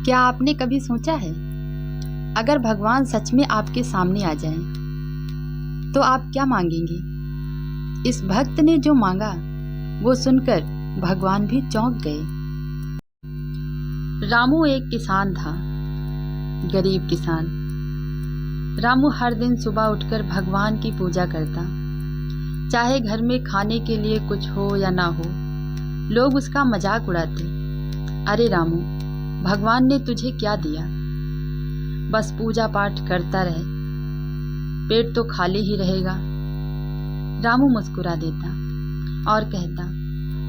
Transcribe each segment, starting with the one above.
क्या आपने कभी सोचा है, अगर भगवान सच में आपके सामने आ जाएं, तो आप क्या मांगेंगे? इस भक्त ने जो मांगा वो सुनकर भगवान भी चौंक गए। रामू एक किसान था, गरीब किसान। रामू हर दिन सुबह उठकर भगवान की पूजा करता, चाहे घर में खाने के लिए कुछ हो या ना हो। लोग उसका मजाक उड़ाते, अरे रामू, भगवान ने तुझे क्या दिया? बस पूजा पाठ करता रहे, पेट तो खाली ही रहेगा। रामू मुस्कुरा देता और कहता,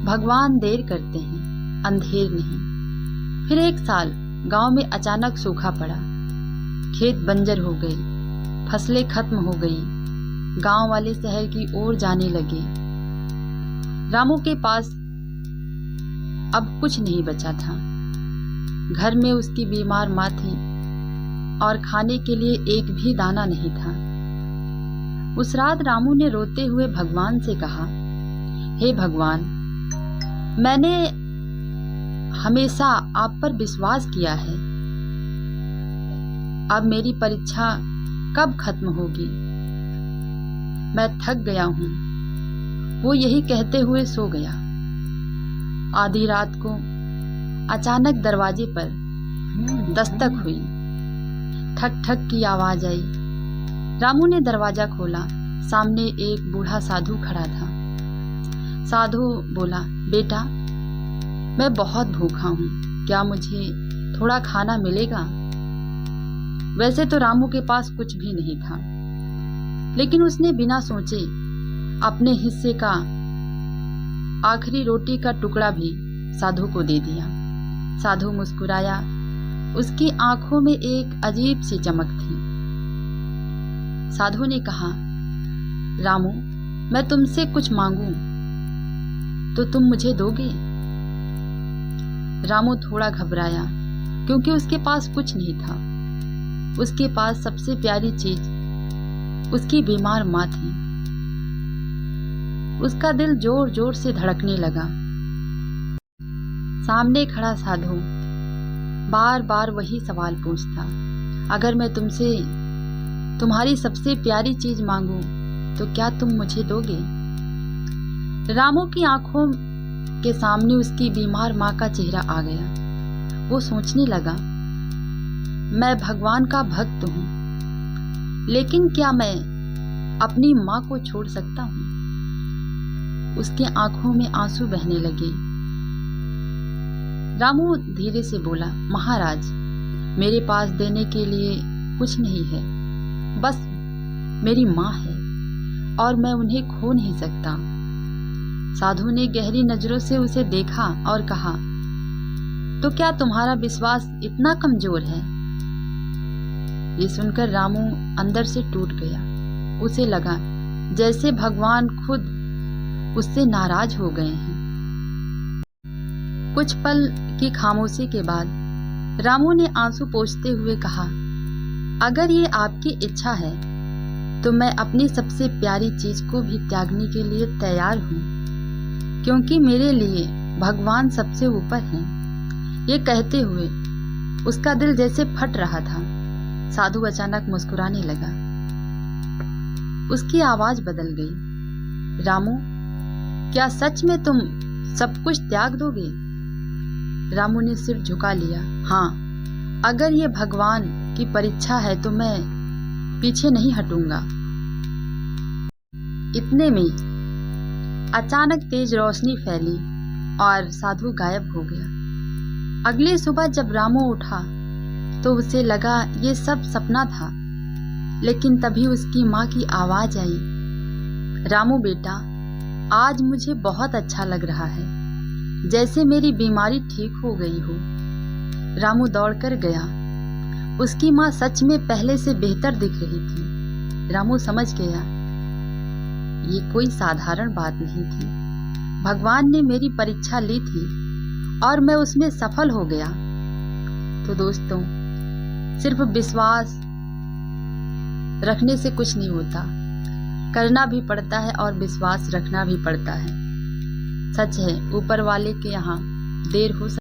भगवान देर करते हैं, अंधेर नहीं। फिर एक साल गांव में अचानक सूखा पड़ा, खेत बंजर हो गए, फसलें खत्म हो गई। गांव वाले शहर की ओर जाने लगे। रामू के पास अब कुछ नहीं बचा था। घर में उसकी बीमार माँ थी और खाने के लिए एक भी दाना नहीं था। उस रात रामू ने रोते हुए भगवान से कहा, हे भगवान, मैंने हमेशा आप पर विश्वास किया है। अब मेरी परीक्षा कब खत्म होगी? मैं थक गया हूं। वो यही कहते हुए सो गया। आधी रात को अचानक दरवाजे पर दस्तक हुई। ठक ठक की आवाज आई। रामू ने दरवाजा खोला। सामने एक बूढ़ा साधु खड़ा था। साधु बोला, बेटा, मैं बहुत भूखा हूं, क्या मुझे थोड़ा खाना मिलेगा? वैसे तो रामू के पास कुछ भी नहीं था, लेकिन उसने बिना सोचे अपने हिस्से का आखिरी रोटी का टुकड़ा भी साधु को दे दिया। साधु मुस्कुराया। उसकी आंखों में एक अजीब सी चमक थी। साधु ने कहा, रामू, मैं तुमसे कुछ मांगूं तो तुम मुझे दोगे? रामू थोड़ा घबराया, क्योंकि उसके पास कुछ नहीं था। उसके पास सबसे प्यारी चीज उसकी बीमार माँ थी। उसका दिल जोर जोर से धड़कने लगा। सामने खड़ा साधु बार बार वही सवाल पूछता, अगर मैं तुमसे तुम्हारी सबसे प्यारी चीज मांगूं तो क्या तुम मुझे दोगे? रामू की आंखों के सामने उसकी बीमार माँ का चेहरा आ गया। वो सोचने लगा, मैं भगवान का भक्त हूं, लेकिन क्या मैं अपनी माँ को छोड़ सकता हूं? उसके आंखों में आंसू बहने लगे। रामू धीरे से बोला, महाराज, मेरे पास देने के लिए कुछ नहीं है, बस मेरी माँ है और मैं उन्हें खो नहीं सकता। साधु ने गहरी नजरों से उसे देखा और कहा, तो क्या तुम्हारा विश्वास इतना कमजोर है? ये सुनकर रामू अंदर से टूट गया। उसे लगा जैसे भगवान खुद उससे नाराज हो गए हैं। कुछ पल की खामोशी के बाद रामू ने आंसू पोंछते हुए कहा, अगर ये आपकी इच्छा है तो मैं अपनी सबसे प्यारी चीज को भी त्यागने के लिए तैयार हूँ, क्योंकि मेरे लिए भगवान सबसे ऊपर हैं। ये कहते हुए उसका दिल जैसे फट रहा था। साधु अचानक मुस्कुराने लगा। उसकी आवाज बदल गई। रामू, क्या सच में तुम सब कुछ त्याग दोगे? रामू ने सिर झुका लिया। हाँ, अगर ये भगवान की परीक्षा है तो मैं पीछे नहीं हटूंगा। इतने में अचानक तेज रोशनी फैली और साधु गायब हो गया। अगली सुबह जब रामू उठा तो उसे लगा ये सब सपना था, लेकिन तभी उसकी माँ की आवाज आई, रामू बेटा, आज मुझे बहुत अच्छा लग रहा है, जैसे मेरी बीमारी ठीक हो गई हो। रामू दौड़कर गया। उसकी माँ सच में पहले से बेहतर दिख रही थी। रामू समझ गया, ये कोई साधारण बात नहीं थी। भगवान ने मेरी परीक्षा ली थी और मैं उसमें सफल हो गया। तो दोस्तों, सिर्फ विश्वास रखने से कुछ नहीं होता, करना भी पड़ता है और विश्वास रखना भी पड़ता है। सच है, ऊपर वाले के यहाँ देर हो